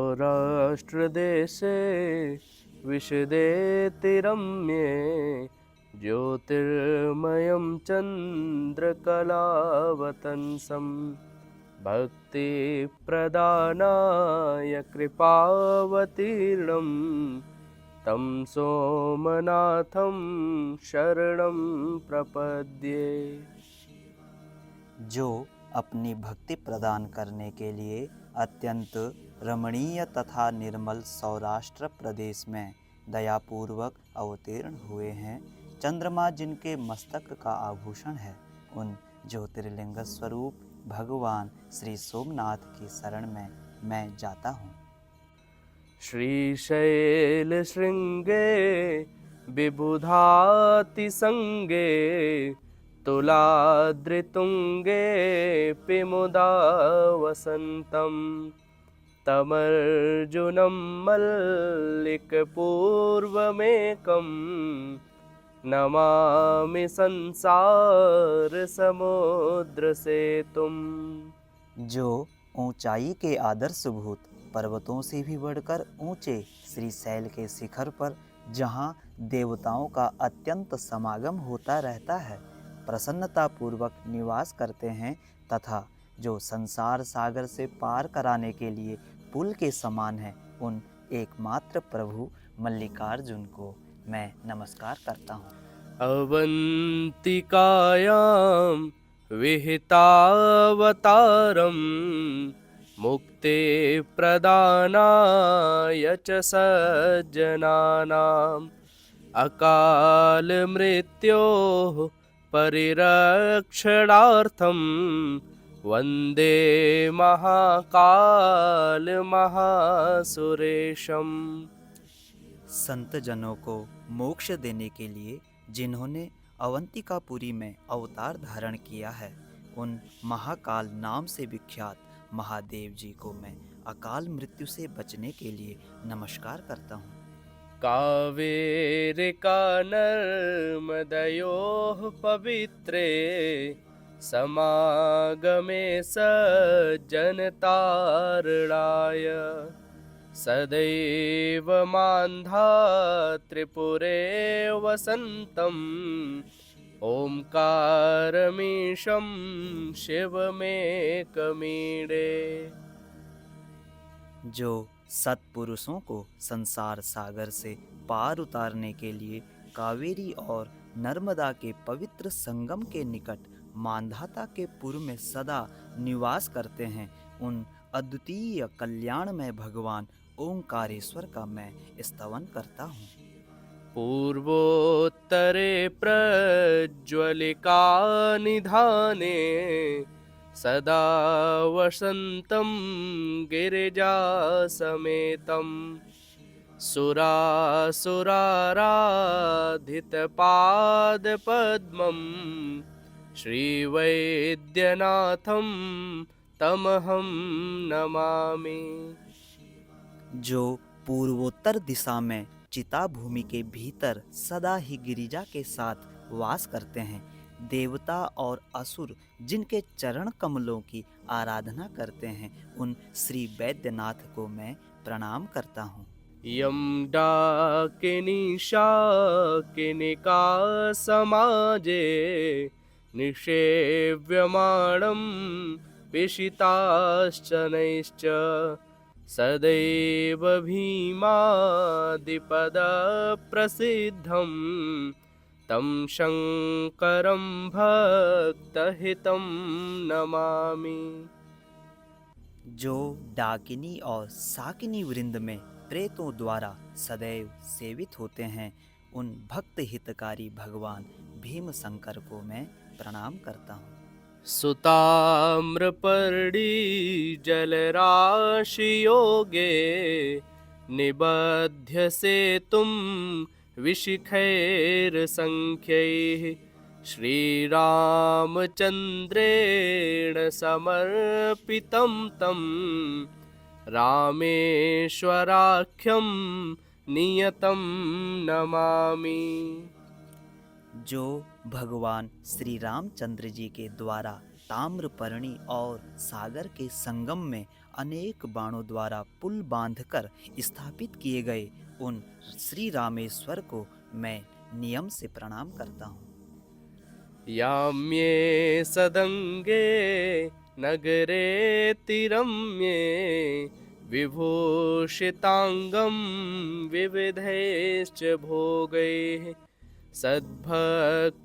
सौराष्ट्रदेशे विशदेतिरम्ये ज्योतिर्मयं चन्द्रकलावतंसं भक्तिप्रदानाय कृपावतीर्णं तं सोमनाथं शरणं प्रपद्ये। जो अपनी भक्ति प्रदान करने के लिए अत्यंत रमणीय तथा निर्मल सौराष्ट्र प्रदेश में दयापूर्वक अवतीर्ण हुए हैं, चंद्रमा जिनके मस्तक का आभूषण है, उन ज्योतिर्लिंग स्वरूप भगवान श्री सोमनाथ की शरण में मैं जाता हूँ। श्रीशैलशृङ्गे विबुधातिसङ्गे तुलाद्रितुङ्गे पिमुदा वसन्तं तमर्जुनं मल्लिकपूर्वमेकं नमामि संसारसमुद्रसेतुम्। जो ऊंचाई के आदर्शभूत पर्वतों से भी बढ़कर ऊंचे श्रीशैल के शिखर पर, जहां देवताओं का अत्यंत समागम होता रहता है, प्रसन्नतापूर्वक निवास करते हैं तथा जो संसार सागर से पार कराने के लिए पुल के समान है, उन एकमात्र प्रभु मल्लिकार्जुन को मैं नमस्कार करता हूँ। अवन्तिकायां विहितावतारं मुक्तिप्रदानाय च सज्जनानाम् अकालमृत्योः परिरक्षणार्थं वन्दे महाकालमहासुरेशम्। संत जनों को मोक्ष देने के लिए जिन्होंने अवंतिकापुरी में अवतार धारण किया है, उन महाकाल नाम से विख्यात महादेव जी को मैं अकाल मृत्यु से बचने के लिए नमस्कार करता हूँ। कावेरिका नर्मदयोः पवित्रे समागमे सज्जनतारणाय सदैव मान्धात्रिपुरे वसन्तम् ओंकारमीशं शिवमेकमीडे। जो सत्पुरुषों को संसार सागर से पार उतारने के लिए कावेरी और नर्मदा के पवित्र संगम के निकट मांधाता के पूर्व में सदा निवास करते हैं, उन अद्वितीय कल्याणमय भगवान ओंकारेश्वर का मैं स्तवन करता हूँ। पूर्वोत्तरे प्रज्वलिका निधाने सदा वसन्तं गिरिजासमेतं सुरासुराराधितपादपद्मं श्रीवैद्यनाथं तमहं नमामि। जो पूर्वोत्तर दिशा में चिता भूमि के भीतर सदा ही गिरिजा के साथ वास करते हैं, देवता और असुर जिनके चरण कमलों की आराधना करते हैं, उन श्री वैद्यनाथ को मैं प्रणाम करता हूँ। यं डाकिनी शाकिनिका समाजे निषेव्यमाणं पिशिताश्चनैश्च सदैव भीमादिपदप्रसिद्धं तं शङ्करं भक्तहितं नमामि। जो डाकिनी और साकिनी वृंद में प्रेतों द्वारा सदैव सेवित होते हैं, उन भक्त हितकारी भगवान भीम शंकर को मैं प्रणाम करता हूँ। सुताम्रपर्णी जलराशियोगे निबध्य सेतुं विशिखैर्सङ्ख्यैः श्रीरामचन्द्रेण समर्पितं तं रामेश्वराख्यं नियतं नमामि। जो भगवान श्री रामचंद्र जी के द्वारा ताम्रपर्णी और सागर के संगम में अनेक बाणों द्वारा पुल बांधकर स्थापित किए गए उन श्री रामेश्वर को मैं नियम से प्रणाम करता हूँ। याम्ये सदंगे नगरे तिरम्ये विभूषितांगं विविधैश्च भोगैः सद्भक्तिमुक्ति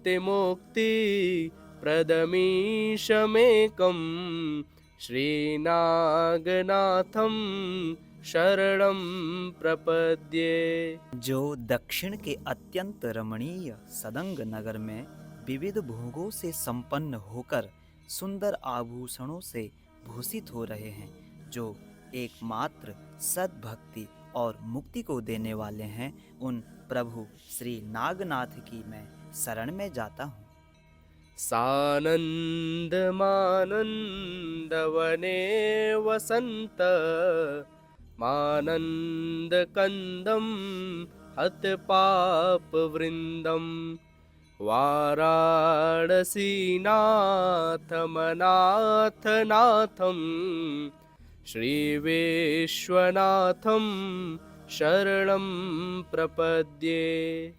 प्रदमीशमेकं श्रीनागनाथं शरणं प्रपद्ये। जो दक्षिण के अत्यंत रमणीय सदंग नगर में विविध भोगों से संपन्न होकर सुंदर आभूषणों से भूषित हो रहे हैं, जो एकमात्र सद्भक्ति और मुक्ति को देने वाले हैं, उन प्रभु श्री नागनाथ की मैं शरण में जाता हूँ। सानन्दमानन्दवने वसन्त मानन्दकन्दं हतपापवृन्दं वाराणसीनाथमनाथनाथं श्रीविश्वनाथं शरणं प्रपद्ये।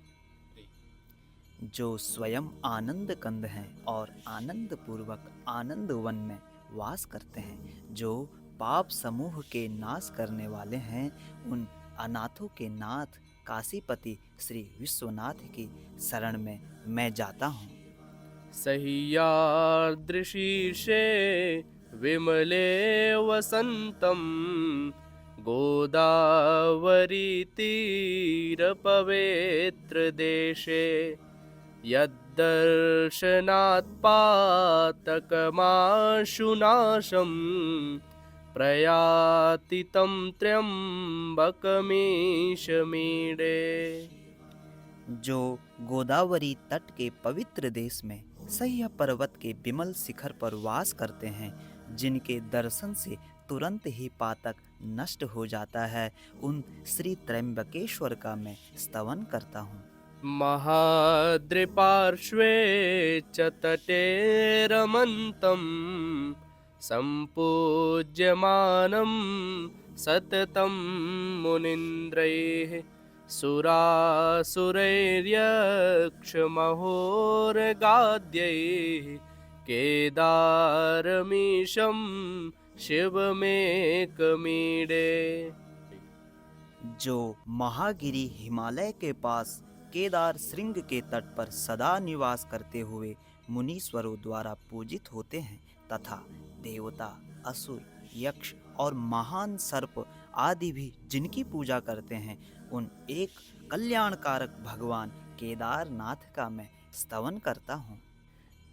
जो स्वयं आनंद कंद हैं और आनंद पूर्वक आनंद वन में वास करते हैं, जो पाप समूह के नाश करने वाले हैं, उन अनाथों के नाथ काशीपति श्री विश्वनाथ की शरण में मैं जाता हूँ। सह्याद्रिशीर्षे विमले वसन्तं गोदावरीतीरपवित्रदेशे यद्दर्शनात् पातकमाशुनाशं प्रयाति तं त्र्यम्बकमीशमीडे। जो गोदावरी तट के पवित्र देश में सह्य पर्वत के विमल शिखर पर वास करते हैं, जिनके दर्शन से तुरंत ही पातक नष्ट हो जाता है, उन श्री त्र्यंबकेश्वर का मैं स्तवन करता हूँ। महाद्रिपार्श्वे च तटे रमन्तं सम्पूज्यमानं सततं मुनीन्द्रैः सुरासुरैर्यक्षमहोरगाद्यैः केदारमीशं शिवमेकमीडे। जो महागिरी हिमालय के पास केदार श्रृंग के तट पर सदा निवास करते हुए मुनीश्वरों द्वारा पूजित होते हैं तथा देवता, असुर, यक्ष और महान सर्प आदि भी जिनकी पूजा करते हैं, उन एक कल्याणकारक भगवान केदारनाथ का मैं स्तवन करता हूँ।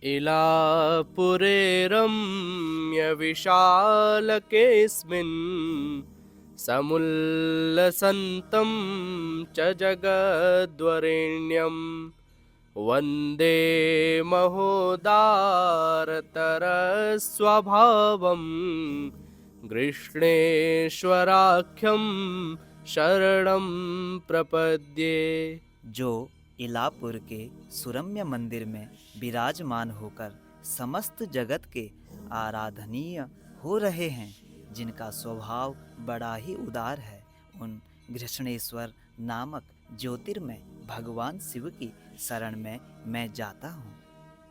इलापुरे रम्यविशालकेऽस्मिन् समुल्लसन्तं च जगद्वरेण्यं वन्दे महोदारतरस्वभावं गृष्णेश्वराख्यं शरणं प्रपद्ये। जो इलापुर के सुरम्य मंदिर में विराजमान होकर समस्त जगत के आराधनीय हो रहे हैं, जिनका स्वभाव बड़ा ही उदार है, उन घृष्णेश्वर नामक ज्योतिर्मय भगवान शिव की शरण में मैं जाता हूँ।